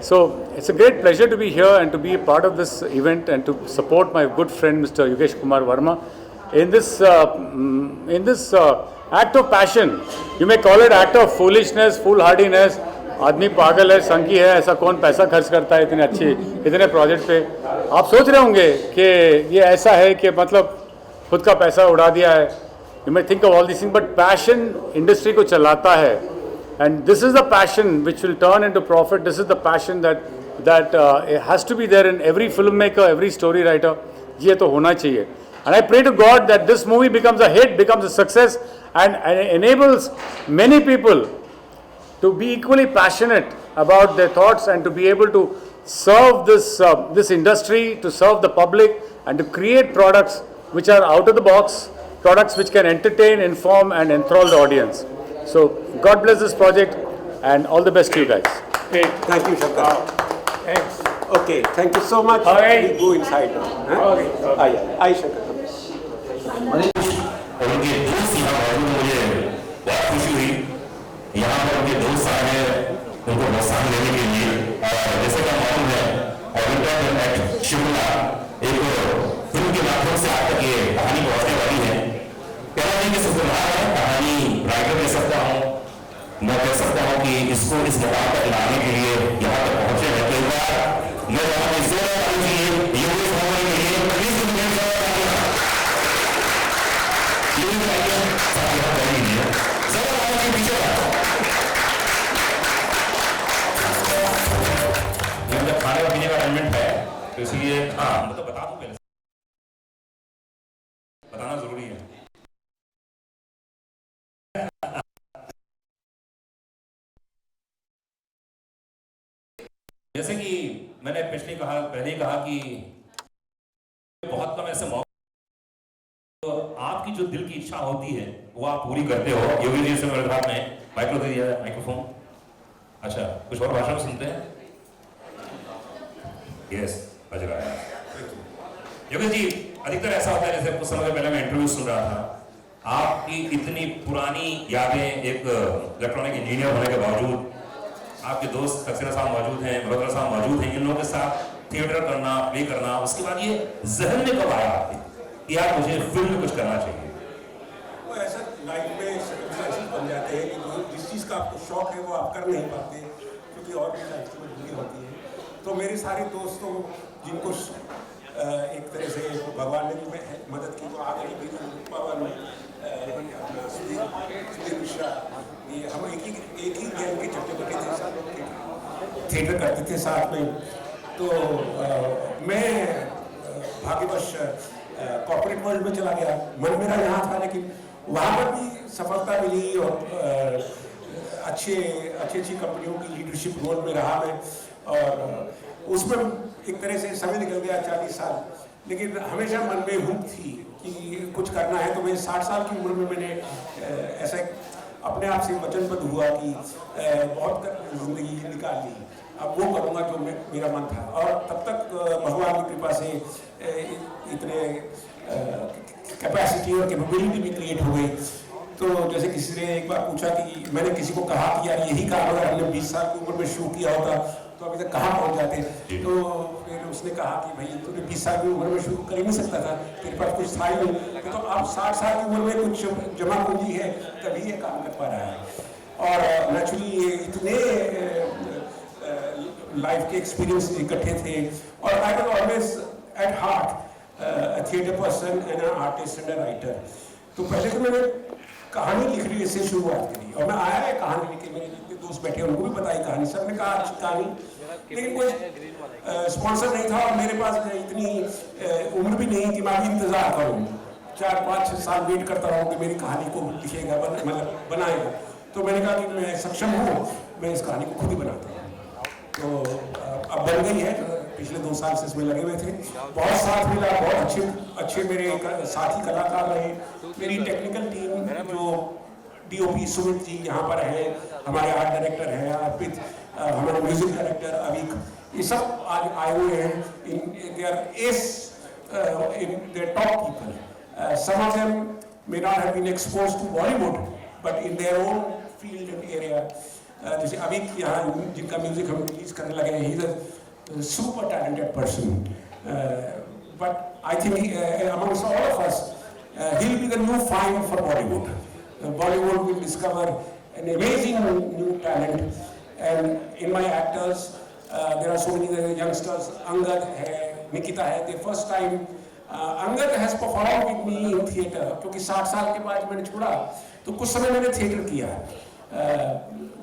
M: So it's a great pleasure to be here and to be a part of this event and to support my good friend Mr. Yogesh Kumar Verma in this act of passion. You may call it act of foolishness, foolhardiness. आदमी पागल है, संकी है, ऐसा कौन पैसा खर्च करता है इतने प्रोजेक्ट पे। आप सोच रहे होंगे कि ये ऐसा है कि मतलब खुद का पैसा उड़ा दिया है। You may think of all these things, but passion industry को चलाता है, and this is the passion which will turn into profit. This is the passion that has to be there in every filmmaker, every story writer. ये तो होना चाहिए. And I pray to God that this movie becomes a hit, becomes a success, and enables many people to be equally passionate about their thoughts and to be able to serve this industry, to serve the public, and to create products which are out of the box, products which can entertain, inform, and enthrall the audience. So, God bless this project, and all the best to you guys.
D: Thank you, Shankar.
K: Thanks.
D: Okay, thank you so much.
K: Okay.
D: We go inside now. Huh?
K: Okay.
D: Aye, Shankar.
N: उनके दोस्त यहाँ मौजूद, मुझे बहुत खुशी हुई यहाँ पर उनके दोस्त आए हैं उनको प्रोत्साहन देने के लिए। जैसे कि मालूम है विंटर एट शिमला एक फिल्म के माध्यम से आप तक ये कहानी पहुँचने वाली है। कहना नहीं कि शुक्रवार है, कहानी राइटर कह सकता हूँ, मैं कह सकता हूँ कि इसको इस मुकाम तक लाने के लिए यहाँ तक पहुँचे हैं। कई बार मैं यहाँ पर खाने पीने का अरेंजमेंट है, तो इसलिए हाँ मतलब बता दूं, पहले बताना जरूरी है। जैसे कि मैंने पहले ही कहा कि बहुत कम ऐसे मौके, तो आपकी जो दिल की इच्छा होती है वो आप पूरी करते हो। योगी जी से मेरे हाथ में माइक्रो दे दिया है, माइक्रोफोन। अच्छा, कुछ और भाषा में सुनते हैं? यस, बज रहा है। योगी जी, अधिकतर ऐसा होता है, जैसे कुछ समय पहले मैं इंटरव्यू सुन रहा था, आपकी इतनी पुरानी यादें, एक इलेक्ट्रॉनिक इंजीनियर होने के बावजूद, आपके दोस्त सक्सेना साहब मौजूद हैं, मल्होत्रा साहब मौजूद हैं, इन लोगों के साथ थिएटर करना, प्ले करना, उसके बाद ये जहन में कब आया आपके कि यार मुझे फिल्म में कुछ करना चाहिए?
D: वो ऐसा लाइफ में ऐसे बन जाते हैं कि जिस चीज़ का आपको शौक है वो आप कर नहीं पाते, क्योंकि और भी लाइफ में मजबूरी होती है। तो मेरे सारे दोस्तों जिनको एक तरह से भगवान ने भी मदद की, तो आगे भी पवन, अपना सुधीर मिश्रा, ये हम एक ही गैंग के चट्टे बटे थे, सब लोग थिएटर करते थे साथ में। तो मैं भाग्यवश कॉर्पोरेट वर्ल्ड में चला गया। मन मेरा यहाँ था, लेकिन वहाँ पर भी सफलता मिली और अच्छी कंपनियों की लीडरशिप रोल में रहा मैं, और उसमें एक तरह से समय निकल गया 40 साल। लेकिन हमेशा मन में हुक थी कि कुछ करना है। तो मैं 60 साल की उम्र में मैंने ऐसा अपने आप से वचनबद्ध हुआ कि बहुत जिंदगी निकाल ली, अब वो करूँगा जो मेरा मन था। और तब तक भगवान की कृपा से इतने कैपेसिटी और कैपेबिलिटी भी क्रिएट हो गई। तो जैसे किसी ने एक बार पूछा कि मैंने किसी को कहा कि यार यही काम अगर हमने 20 साल की उम्र में शुरू किया होता तो अभी तक कहाँ पहुँच जाते। तो फिर उसने कहा कि भाई तूने 20 साल की उम्र में शुरू कर ही नहीं सकता था, तेरे पास कुछ था ही नहीं। तो अब 60 साल की उम्र में कुछ जमा पूंजी है, तभी ये काम कर पा रहा है। और नेचुरली ये इतने लाइफ के एक्सपीरियंस इकट्ठे थे। और I was always at heart a theatre person and an artist and a writer। तो पहले तो मैंने कहानी लिखने से शुरुआत करी, और मैं आया है कहानी लिख के, मेरे जितने दोस्त बैठे उनको भी बताई कहानी, सब ने कहा अच्छी कहानी, लेकिन कोई स्पॉन्सर नहीं था और मेरे पास इतनी उम्र भी नहीं कि मैं अभी इंतजार करूँ, 4-5-6 साल वेट करता रहूँ कि मेरी कहानी को लिखेगा, मतलब बनाएगा। तो मैंने कहा कि मैं सक्षम हूँ, मैं इस कहानी को खुद ही बनाता हूँ। तो अब बन गई है। पिछले 2 साल से इसमें लगे हुए थे, बहुत साथ मिला, बहुत अच्छे मेरे साथी कलाकार रहे। मेरी टेक्निकल टीम जो DOP सुमित जी यहाँ पर है, हमारे आर्ट डायरेक्टर हैं अर्पित, हमारे म्यूजिक डायरेक्टर अविक, ये सब आज आए हुए हैं। They're top people. Some of them may not have been exposed to Bollywood, but in their own field and area, जैसे अविक यहाँ जिनका म्यूजिक हम रिलीज करने लगे हैं, he's a super talented person, but I think amongst all of us, he'll be the new find for Bollywood. Bollywood will discover an amazing new talent, and in my actors, there are so many youngsters. Angad hai, Nikita hai. The first time Angad has performed with me in theatre, क्योंकि 60 साल के बाद मैंने छोड़ा, तो कुछ समय मैंने थिएटर किया।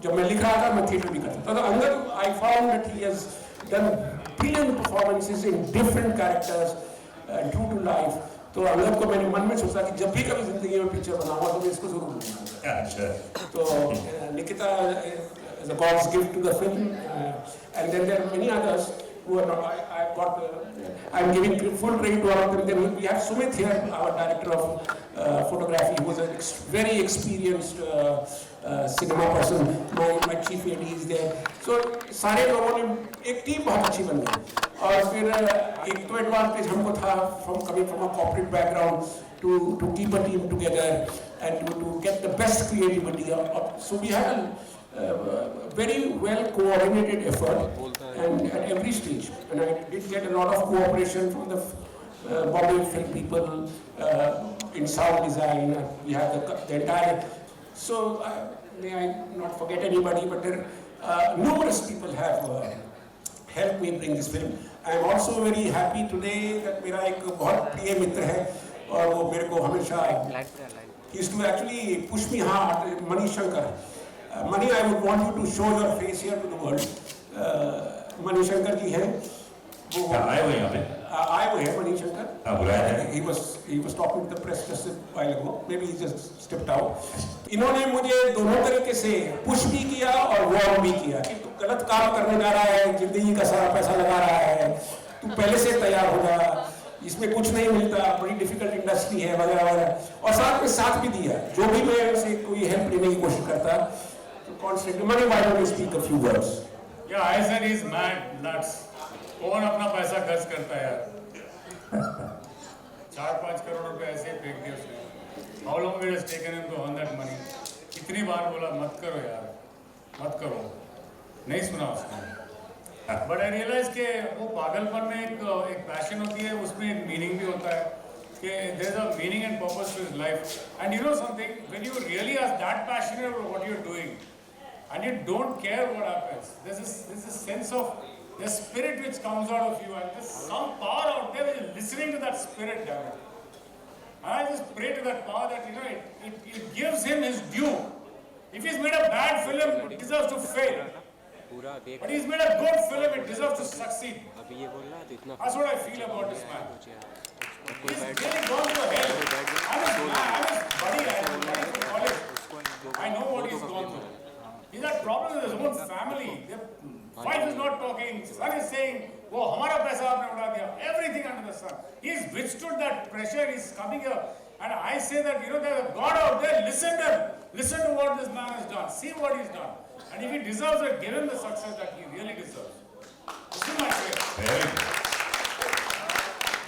D: जब मैं लिख रहा था मैं थिएटर भी करता था। तो Angad, I found that he has done brilliant performances in different characters, true to life. तो अंगद को मैंने मन में सोचा कि जब भी कभी जिंदगी में पिक्चर बनाऊंगा तो मैं इसको जरूर बनाऊंगा। अच्छा। तो Nikita is a God's gift to the film, and then there are many others.
O: who are not, I've got, I'm giving full credit to all of them. Then we have Sumit here, our director of photography, who is a very experienced cinema person. My chief AD is there. So सारे लोगों ने एक team बहुत अच्छी बन गई. और फिर एक तो एडवांटेज हमको था from coming from a corporate background to keep a team together and to get the best creativity. So we had a very well coordinated effort and at every stage. And I did get a lot of cooperation from the Bombay film people in sound design. We had the entire. So may I not forget anybody, but there numerous people have helped me bring this film. I am also very happy today that मेरा एक बहुत प्रिय मित्र है और वो मेरे को हमेशा he used to actually push me hard, Mani Shankar. Mani, I would want you to show your face here to the world. Mani Shankar जी हैं वो आए हुए यहाँ पे आए हुए हैं Mani Shankar. बुलाया है. He was talking to the press just a while ago. Maybe he just stepped out. इन्होंने मुझे दोनों तरीके से पुश भी किया और वॉर्न भी किया कि तू गलत काम करने जा रहा है, जिंदगी का सारा पैसा लगा रहा है, तू पहले से तैयार हो जा, इसमें कुछ नहीं मिलता, बड़ी डिफिकल्ट इंडस्ट्री है वगैरह वगैरह. और साथ में साथ भी दिया, जो भी मैं से कोई हेल्प लेने की कोशिश करता तो constantly Mani, why don't you speak a few words?
M: Yeah, I said he's mad, nuts. कौन अपना पैसा खर्च करता है यार? 4-5 करोड़ रुपए ऐसे फेंक दिए उसने. How long it has taken him to earn that money? कितनी बार बोला मत करो यार, मत करो, नहीं सुना उसने. But I realized कि वो पागलपन में एक पैशन होती है, उसमें एक मीनिंग भी होता है कि there is a meaning and purpose to his life. And you know something, when you really are that passionate about what you're doing and you don't care what happens, there's a sense of the spirit which comes out of you, and there's some power out there which is listening to that spirit, damn it. And I just pray to that power that, you know, it gives him his due. If he's made a bad film, it deserves to fail. But he's made a good film, it deserves to succeed. That's what I feel about this man. He's really gone to hell. I'm his buddy, I'm from college. I know what he's gone through. He's had problems with his own family. Their wife is not talking, son is saying, "वो हमारा पैसा आपने उड़ा दिया." Everything under the sun. He's withstood that pressure. He's coming here, and I say that, you know, there's a God out there. Listen to him. Listen to what this man has done. See what he's done. And if he deserves it, give him the success that he really deserves. This is my prayer.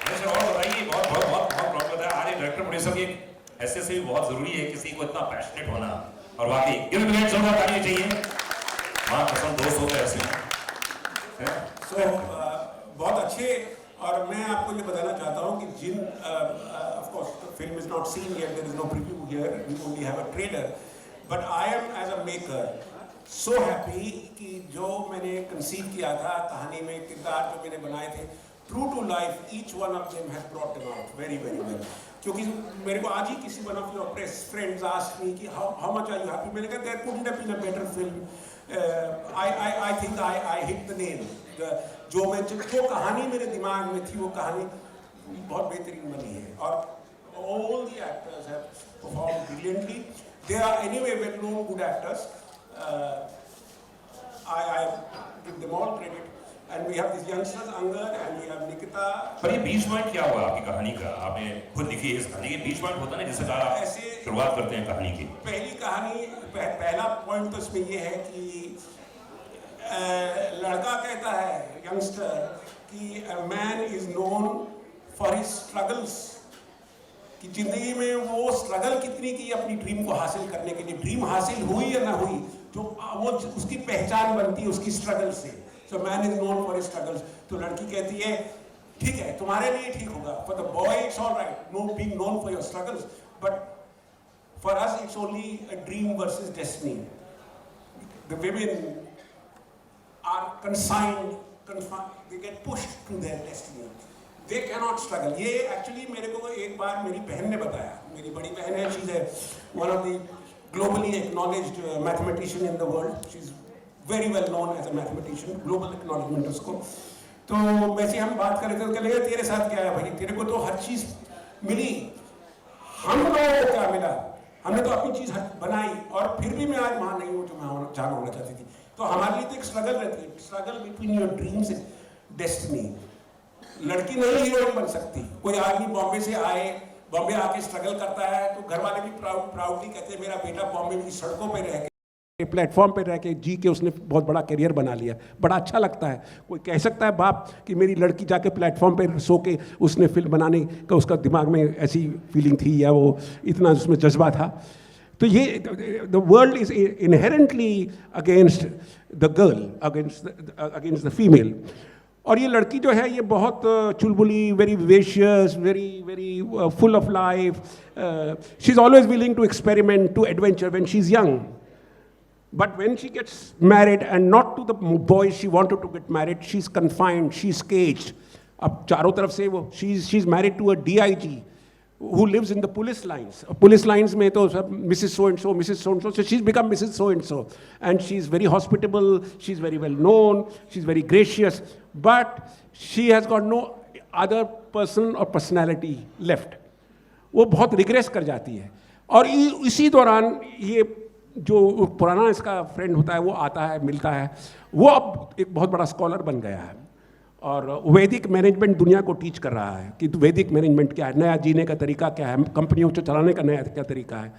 N: वैसे और बताइए, बहुत problem है. आज director producer की ऐसे से भी बहुत जरूरी है किसी को इतना पैशनेट होना. और वाकई गिव इट मिनट्स होना चाहिए. वहाँ पसंद दोस्त होते हैं ऐसे.
O: So बहुत अच्छे. और मैं आपको ये बताना चाहता हूँ कि जिन of course the film is not seen yet, there is no preview here, we only have a trailer, but I am as a maker so happy कि जो मैंने कंसीव किया था कहानी में, किरदार जो मैंने बनाए थे, true to life, each one of them has brought them out very very well. क्योंकि मेरे को आज ही किसी one of your press friends asked me कि how much are you happy? मैंने कहा there couldn't have been a better film. I think I hit the nail. जो कहानी मेरे दिमाग में थी वो कहानी बहुत बेहतरीन बनी है. और all the actors have performed brilliantly. They are anyway well-known good actors. I give them all credit. And we have these youngsters, Angad, and we have Nikita.
N: पर ये बीच पॉइंट क्या हुआ आपकी कहानी का? आपने खुद लिखी है इस कहानी के बीच पॉइंट होता है ना, जिससे आप शुरुआत करते हैं कहानी की.
O: पहली कहानी पहला पॉइंट तो इसमें ये है कि लड़का कहता है यंगस्टर कि a man is known for his struggles, कि जिंदगी में वो स्ट्रगल कितनी की अपनी ड्रीम को हासिल करने के लिए. ड्रीम हासिल हुई या ना हुई, जो वो उसकी पहचान बनती है उसकी स्ट्रगल से. So man is known for his struggles. तो लड़की कहती है ठीक है तुम्हारे लिए ठीक होगा, for the boy it's all right, no being known for your struggles, but for us it's only a dream versus destiny. The women are confined, they get pushed to their destiny. They cannot struggle. ये actually मेरे को एक बार मेरी बहन ने बताया. मेरी बड़ी बहन है, she's one of the globally acknowledged mathematician in the world. She's very well known as a mathematician, global acknowledgement उसको. तो वैसे हम बात कर रहे थे तो कह लगा तेरे साथ क्या है भाई, तेरे को तो हर चीज़ मिली, हम लोगों को क्या मिला? हमने तो अपनी चीज़ बनाई और फिर भी मैं आज वहाँ नहीं हूँ जो मैं जहाँ होना चाहती थी. तो हमारे लिए तो एक स्ट्रगल रहती है, struggle between your dreams. Destiny. लड़की नहीं हीरोइन बन सकती। कोई आदमी बॉम्बे से आए, बॉम्बे आके स्ट्रगल करता है तो घर वाले भी प्राउडली कहते हैं मेरा बेटा बॉम्बे की सड़कों पे रह के, प्लेटफॉर्म पे रह के जी के उसने बहुत बड़ा करियर बना लिया। बड़ा अच्छा लगता है। कोई कह सकता है बाप कि मेरी लड़की जाके प्लेटफॉर्म पे सो के उसने फिल्म बनाने का उसका दिमाग में ऐसी फीलिंग थी या वो इतना उसमें जज्बा था। तो ये the world is inherently against the girl, against the female. और ये लड़की जो है ये बहुत चुलबुली, very vivacious, very full of life, she is always willing to experiment, to adventure when she is young. But when she gets married, and not to the boys she wanted to get married, she's confined, she's caged. अब चारों तरफ से वो she's married to a DIG who lives in the police lines. Police lines में तो सब Mrs. So and so, Mrs. So and so. So she's become Mrs. So and so, and she's very hospitable. She's very well known. She's very gracious, but she has got no other person or personality left. वो बहुत regret कर जाती है। और इसी दौरान ये जो पुराना इसका फ्रेंड होता है वो आता है, मिलता है। वो अब एक बहुत बड़ा स्कॉलर बन गया है और वैदिक मैनेजमेंट दुनिया को टीच कर रहा है कि वैदिक मैनेजमेंट क्या है, नया जीने का तरीका क्या है, कंपनियों को चलाने का नया क्या तरीका है।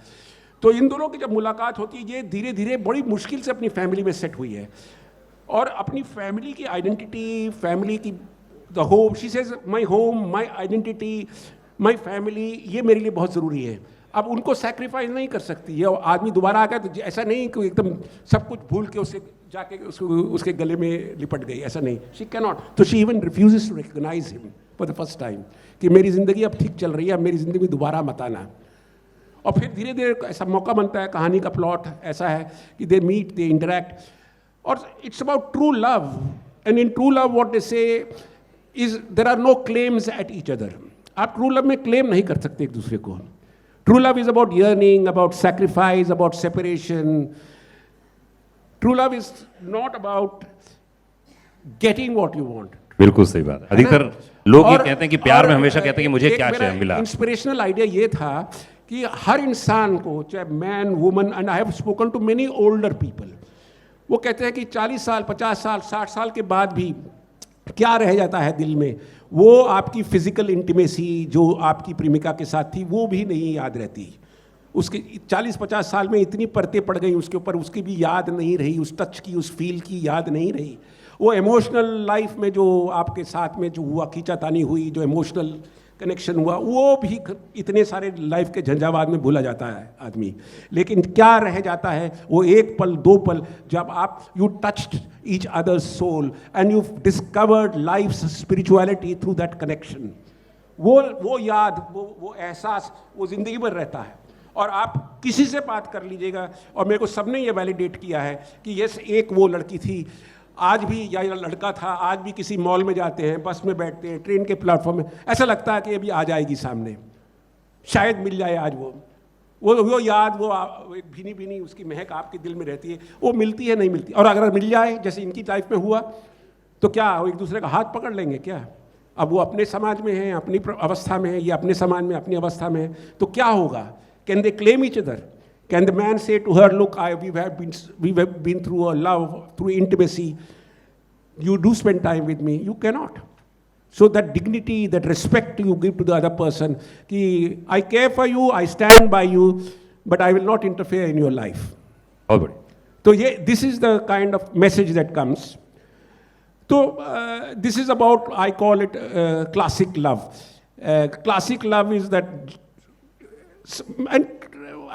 O: तो इन दोनों की जब मुलाकात होती है, ये धीरे धीरे बड़ी मुश्किल से अपनी फैमिली में सेट हुई है और अपनी फैमिली की आइडेंटिटी, फैमिली की the home, she says my home, my identity, my family, ये मेरे लिए बहुत ज़रूरी है। अब उनको सैक्रिफाइस नहीं कर सकती है। आदमी दोबारा आ गया तो ऐसा नहीं कि एकदम सब कुछ भूल के उसे जाके उसके गले में लिपट गई, ऐसा नहीं। She can not. तो she even refuses to recognise him for the first time कि मेरी ज़िंदगी अब ठीक चल रही है, अब मेरी ज़िंदगी में दोबारा मत आना। और फिर धीरे धीरे ऐसा मौका बनता है, कहानी का प्लॉट ऐसा है कि दे मीट, दे इंटरेक्ट, और it's about true love. And in true love what they say is there are no claims at each other. आप ट्रू लव में क्लेम नहीं कर सकते एक दूसरे को। True love is about yearning, about sacrifice, about separation. True love is not about getting what you want.
P: बिल्कुल सही बात है। अधिकतर लोग ये कहते हैं कि प्यार में हमेशा कहते हैं कि मुझे क्या चाहिए मिला।
O: इंस्पिरेशनल आइडिया ये था कि हर इंसान को, चाहे man, woman, and I have spoken to many older people, वो कहते हैं कि 40 साल, 50 साल, 60 साल के बाद भी क्या रह जाता है दिल में, वो आपकी फिजिकल इंटीमेसी जो आपकी प्रेमिका के साथ थी वो भी नहीं याद रहती। उसके 40-50 साल में इतनी परतें पड़ गई उसके ऊपर, उसकी भी याद नहीं रही, उस टच की, उस फील की याद नहीं रही। वो इमोशनल लाइफ में जो आपके साथ में जो हुआ, खींचातानी हुई, जो इमोशनल कनेक्शन हुआ, वो भी इतने सारे लाइफ के झंझावात में भूला जाता है आदमी। लेकिन क्या रह जाता है वो एक पल, 2 पल, जब आप you touched each other's soul and you discovered life's spirituality through that connection. वो याद, वो एहसास, वो ज़िंदगी भर रहता है। और आप किसी से बात कर लीजिएगा, और मेरे को सबने ये वैलिडेट किया है कि यस, एक वो लड़की थी, आज भी, या लड़का था, आज भी किसी मॉल में जाते हैं, बस में बैठते हैं, ट्रेन के प्लेटफॉर्म में, ऐसा लगता है कि अभी आ जाएगी सामने, शायद मिल जाए आज वो याद, वो एक भीनी भीनी उसकी महक आपके दिल में रहती है, वो मिलती है, नहीं मिलती। और अगर मिल जाए जैसे इनकी लाइफ में हुआ तो क्या वो एक दूसरे का हाथ पकड़ लेंगे क्या? अब वो अपने समाज में हैं, अपनी अवस्था में है, ये अपने समाज में अपनी अवस्था में है, तो क्या होगा? Can they claim each other? Can the man say to her, look, we have been through a love, through intimacy, you do spend time with me? You cannot. So that dignity, that respect you give to the other person, ki I care for you, I stand by you, but I will not interfere in your life. So this is the kind of message that comes. So this is about, I call it classic love. Classic love is that, and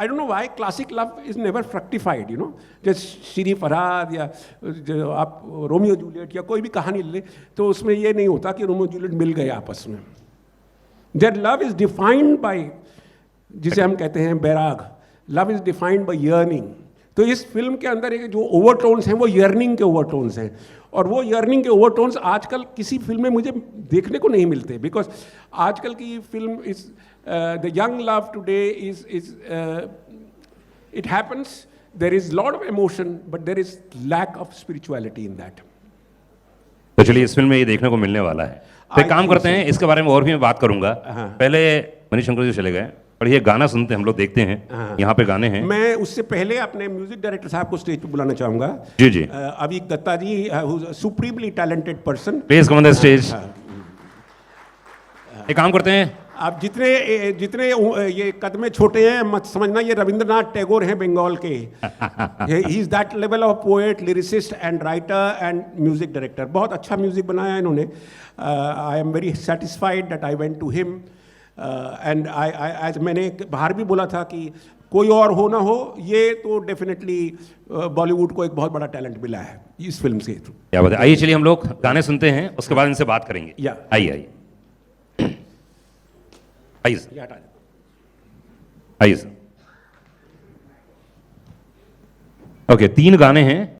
O: I don't know why classic love is never fructified, you know. जैसे श्री फरहाद या जो आप Romeo Juliet या कोई भी कहानी ले तो उसमें ये नहीं होता कि रोमियो जूलियट मिल गए आपस में। That love is defined by, जिसे हम कहते हैं बैराग, love is defined by yearning. तो इस फिल्म के अंदर एक जो ओवरटोन्स हैं वो यर्निंग के ओवरटोन्स हैं, और वो यर्निंग के ओवरटोन्स आजकल किसी फिल्म में मुझे देखने को नहीं मिलते, बिकॉज आजकल की film is the young love today is it happens, there is lot of emotion but there is lack of spirituality in that.
P: तो चलिए इस फिल्म में ये देखने को मिलने वाला है। तो काम करते हैं, इसके बारे में और भी मैं बात करूंगा। पहले मनीष शंकर जी चले गए, और ये गाना सुनते हैं हम लोग, देखते हैं यहाँ पे गाने हैं।
Q: मैं उससे पहले अपने म्यूजिक डायरेक्टर साहब को स्टेज पे बुलाना चाहूंगा।
P: जी जी।
Q: Avik Dutta ji, supremely talented person.
P: Please come on the stage. एक काम करते हैं,
Q: आप जितने ये कदमे छोटे हैं मत समझना ये रविंद्रनाथ टैगोर हैं बंगाल के। He is that level of poet, lyricist and writer and music director. बहुत अच्छा म्यूजिक बनाया है इन्होंने। I am very satisfied that I went to him and आज मैंने बाहर भी बोला था कि कोई और हो ना हो, ये तो डेफिनेटली बॉलीवुड को एक बहुत बड़ा टैलेंट मिला है इस फिल्म से।
P: क्या बात है। आइए चलिए हम लोग गाने सुनते हैं, उसके बाद इनसे बात करेंगे। आइए आइए आइए आइए। ओके, 3 गाने हैं।